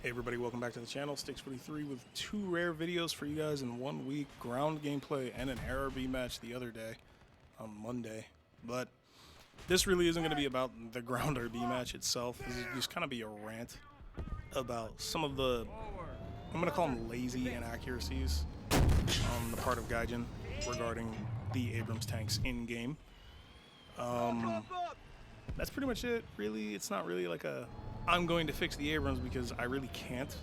Hey everybody, welcome back to the channel. Sticks43 with two rare videos for you guys in 1 week. Ground gameplay and an ARB match the other day on Monday. But this really isn't going to be about the ground RB match itself. This is just kind of be a rant about some of the, I'm going to call them lazy inaccuracies on the part of Gaijin regarding the Abrams tanks in game. That's pretty much it, really. It's not really like a I'm going to fix the Abrams because I really can't.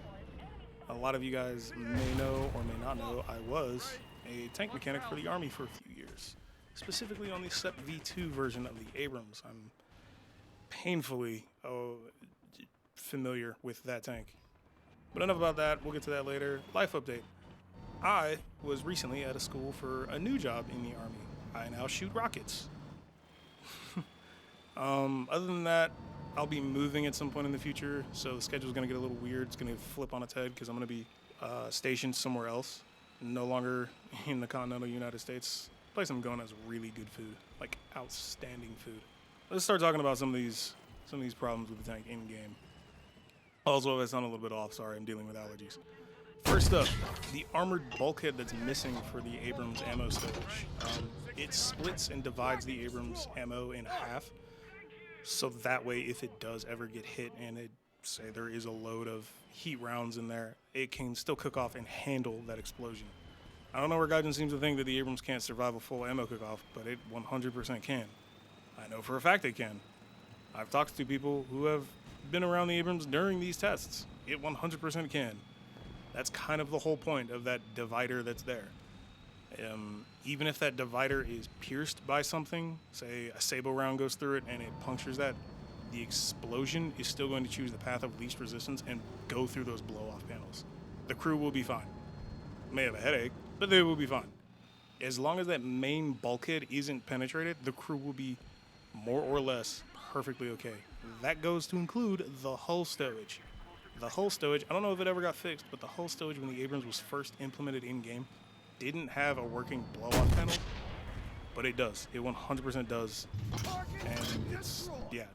A lot of you guys may know or may not know I was a tank mechanic for the Army for a few years, specifically on the SEP V2 version of the Abrams. I'm painfully familiar with that tank. But enough about that, we'll get to that later. Life update. I was recently at a school for a new job in the Army. I now shoot rockets. Other than that, I'll be moving at some point in the future, so the schedule's going to get a little weird. It's going to flip on its head because I'm going to be stationed somewhere else, no longer in the continental United States. The place I'm going has really good food, like outstanding food. Let's start talking about some of these problems with the tank in game. Also, if I sound a little bit off, sorry, I'm dealing with allergies. First up, the armored bulkhead that's missing for the Abrams ammo storage. It splits and divides the Abrams ammo in half. So that way, if it does ever get hit and say there is a load of heat rounds in there, it can still cook off and handle that explosion. I don't know where Gaijin seems to think that the Abrams can't survive a full ammo cook-off, but it 100% can. I know for a fact it can. I've talked to people who have been around the Abrams during these tests. It 100% can. That's kind of the whole point of that divider that's there. Even if that divider is pierced by something, say a sable round goes through it and it punctures that, the explosion is still going to choose the path of least resistance and go through those blow-off panels. The crew will be fine. May have a headache, but they will be fine. As long as that main bulkhead isn't penetrated, the crew will be more or less perfectly okay. That goes to include the hull stowage. The hull stowage, I don't know if it ever got fixed, but the hull stowage when the Abrams was first implemented in-game didn't have a working blow-off panel, but it does. It 100% does, and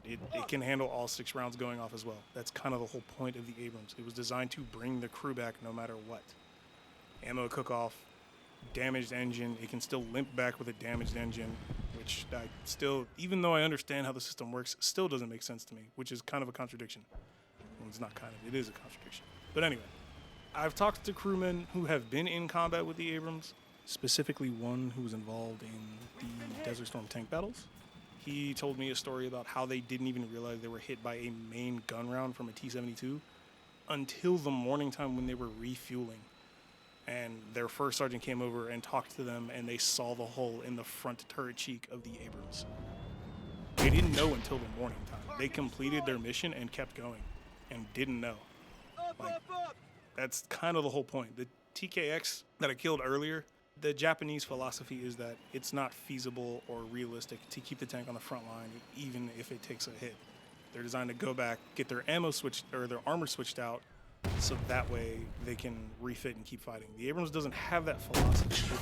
it can handle all 6 rounds going off as well. That's kind of the whole point of the Abrams. It was designed to bring the crew back no matter what. Ammo cook-off, damaged engine, it can still limp back with a damaged engine, which I still, even though I understand how the system works, still doesn't make sense to me, which is kind of a contradiction. Well, it's not kind of, it is a contradiction. But anyway. I've talked to crewmen who have been in combat with the Abrams, specifically one who was involved in the Desert Storm tank battles. He told me a story about how they didn't even realize they were hit by a main gun round from a T-72 until the morning time when they were refueling. And their first sergeant came over and talked to them, and they saw the hole in the front turret cheek of the Abrams. They didn't know until the morning time. They completed their mission and kept going and didn't know. Like, that's kind of the whole point. The TKX that I killed earlier, the Japanese philosophy is that it's not feasible or realistic to keep the tank on the front line, even if it takes a hit. They're designed to go back, get their ammo switched or their armor switched out, so that way they can refit and keep fighting. The Abrams doesn't have that philosophy.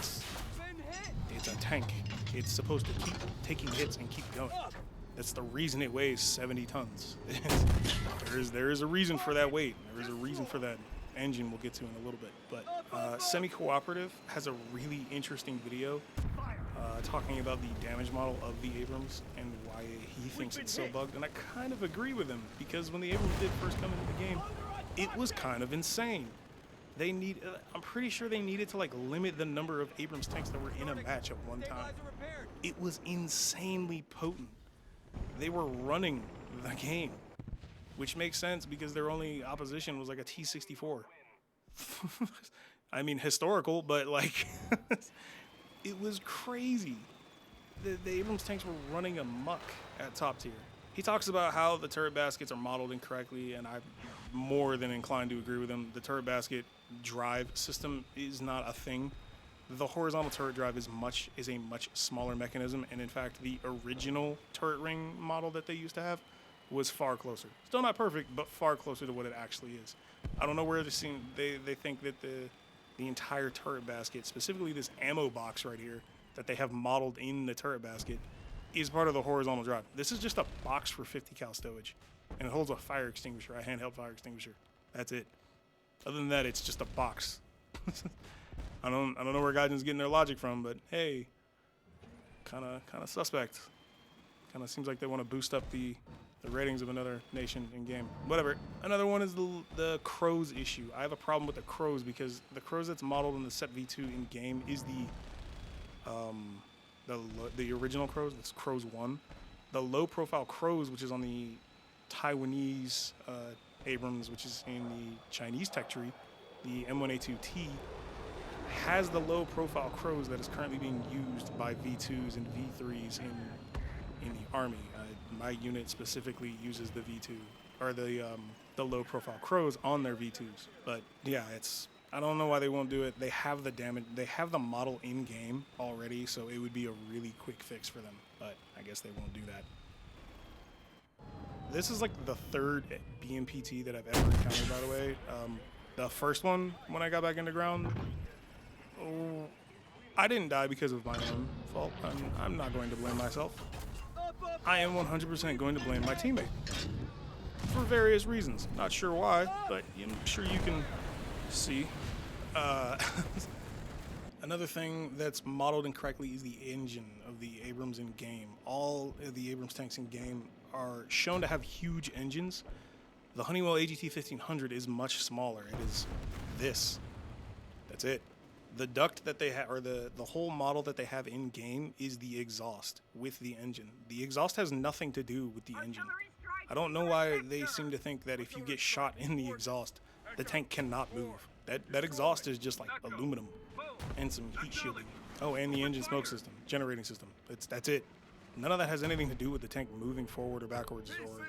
It's a tank. It's supposed to keep taking hits and keep going. That's the reason it weighs 70 tons. There is a reason for that weight. There is a reason for that engine we'll get to in a little bit. But Semi-Cooperative has a really interesting video talking about the damage model of the Abrams and why he thinks it's so bugged. And I kind of agree with him, because when the Abrams did first come into the game, it was kind of insane. I'm pretty sure they needed to like limit the number of Abrams tanks that were in a match at one time. It was insanely potent. They were running the game, which makes sense because their only opposition was like a T-64. I mean, historical, but like, it was crazy. The Abrams tanks were running amok at top tier. He talks about how the turret baskets are modeled incorrectly, and I'm more than inclined to agree with him. The turret basket drive system is not a thing. The horizontal turret drive is a much smaller mechanism, and in fact, the original turret ring model that they used to have was far closer. Still not perfect, but far closer to what it actually is. I don't know where they think that the entire turret basket, specifically this ammo box right here that they have modeled in the turret basket, is part of the horizontal drive. This is just a box for 50 cal stowage, and it holds a fire extinguisher, a handheld fire extinguisher. That's it. Other than that, it's just a box. I don't know where Gaijin's getting their logic from, but hey, kind of suspect. Kind of seems like they want to boost up the ratings of another nation in game. Whatever. Another one is the crows issue. I have a problem with the crows because the crows that's modeled in the Set V2 in game is the original crows. That's crows 1. The low profile crows, which is on the Taiwanese Abrams, which is in the Chinese tech tree, the M1A2T, has the low profile crows that is currently being used by V2s and V3s in the Army. My unit specifically uses the V2 or the low profile crows on their V2s. But yeah, I don't know why they won't do it. They have the damage. They have the model in game already, so it would be a really quick fix for them. But I guess they won't do that. This is like the third BMPT that I've ever encountered, by the way. The first one, when I got back into ground, I didn't die because of my own fault. I'm not going to blame myself. I am 100% going to blame my teammate for various reasons. Not sure why, but I'm sure you can see. Another thing that's modeled incorrectly is the engine of the Abrams in game. All of the Abrams tanks in game are shown to have huge engines. The Honeywell AGT 1500 is much smaller. It is this. That's it. The duct that they have, or the whole model that they have in game, is the exhaust with the engine. The exhaust has nothing to do with the engine. I don't know why they seem to think that if you get shot in the exhaust, the tank cannot move. That exhaust is just like aluminum and some heat shielding. Oh, and the engine smoke system, generating system. That's it. None of that has anything to do with the tank moving forward or backwards or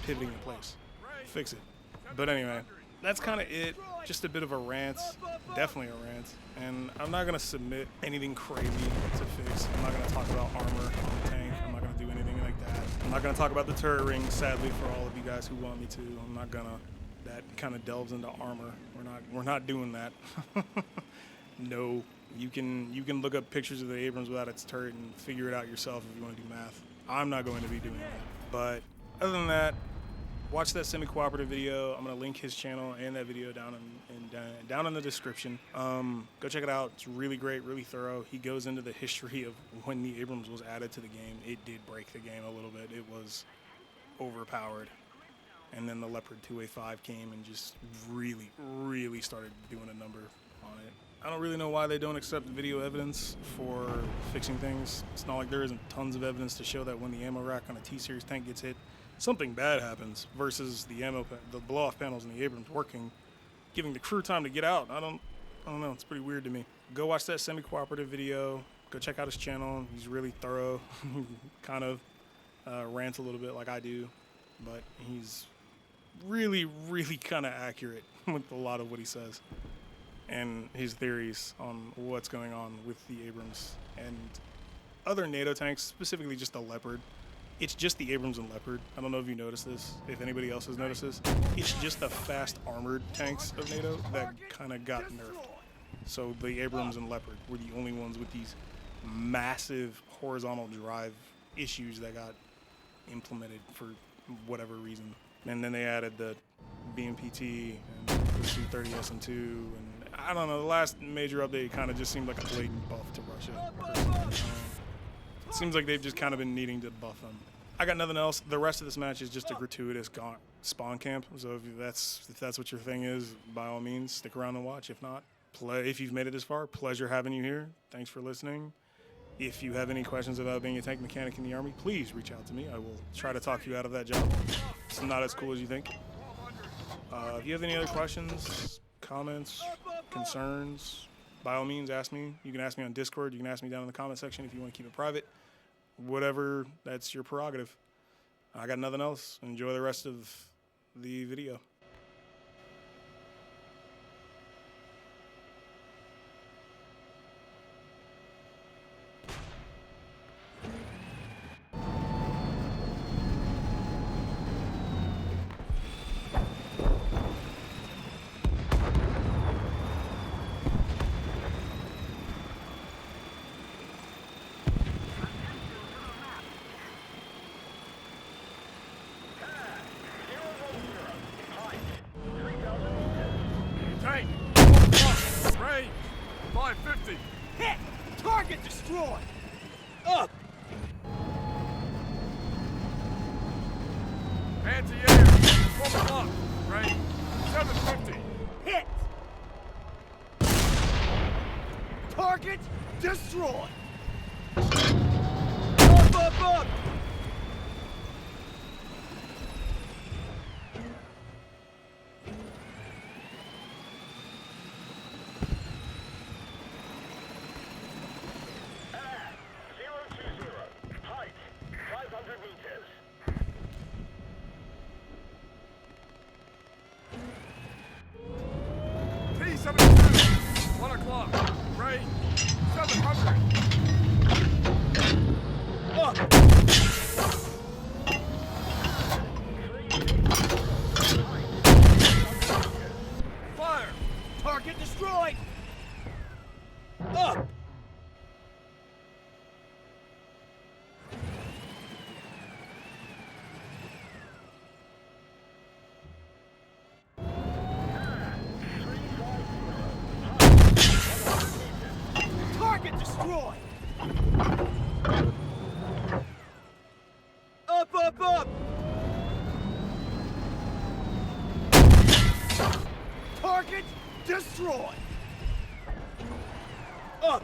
pivoting in place. Fix it. But anyway, that's kind of it. Just a bit of a rant. Definitely a rant. And I'm not going to submit anything crazy to fix. I'm not going to talk about armor on the tank. I'm not going to do anything like that. I'm not going to talk about the turret ring, sadly, for all of you guys who want me to. I'm not going to. That kind of delves into armor. We're not doing that. No. You can look up pictures of the Abrams without its turret and figure it out yourself if you want to do math. I'm not going to be doing that. But other than that, watch that semi-cooperative video. I'm going to link his channel and that video down in the description. Go check it out. It's really great, really thorough. He goes into the history of when the Abrams was added to the game. It did break the game a little bit. It was overpowered. And then the Leopard 2A5 came and just really, really started doing a number on it. I don't really know why they don't accept video evidence for fixing things. It's not like there isn't tons of evidence to show that when the ammo rack on a T-Series tank gets hit, something bad happens versus the blow-off panels in the Abrams working, giving the crew time to get out. I don't know. It's pretty weird to me. Go watch that semi-cooperative video. Go check out his channel. He's really thorough. Kind of rants a little bit like I do, but he's really, really kind of accurate with a lot of what he says and his theories on what's going on with the Abrams and other NATO tanks, specifically just the Leopard. It's just the Abrams and Leopard. I don't know if you noticed this, if anybody else has noticed this. It's just the fast armored tanks of NATO that kind of got nerfed. So the Abrams and Leopard were the only ones with these massive horizontal drive issues that got implemented for whatever reason. And then they added the BMPT and the C-30 SM2, and I don't know, the last major update kind of just seemed like a blatant buff to Russia, personally. It seems like they've just kind of been needing to buff them. I got nothing else. The rest of this match is just a gratuitous spawn camp, so if that's what your thing is, by all means, stick around and watch. If not, if you've made it this far, pleasure having you here. Thanks for listening. If you have any questions about being a tank mechanic in the Army, please reach out to me. I will try to talk you out of that job. It's not as cool as you think. If you have any other questions, comments, concerns, by all means, ask me. You can ask me on Discord. You can ask me down in the comment section if you want to keep it private. Whatever, that's your prerogative. I got nothing else. Enjoy the rest of the video. Right. 1 o'clock. Range. 550. Hit! Target destroyed! Up! Anti-air. 12 o'clock. Range. 750. Hit! Target destroyed! Up! T-72. 1 o'clock. Range. 700. Up! Fire. Target destroyed! Up! Target destroyed! Up! Target destroyed! Up!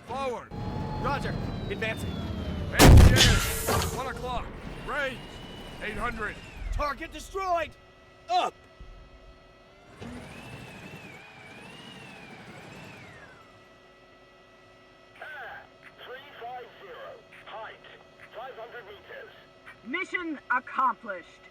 Forward. Roger. Advancing. Anti-air. 1 o'clock. Range. 800. Target destroyed! Up! A350. Height 500 meters. Mission accomplished.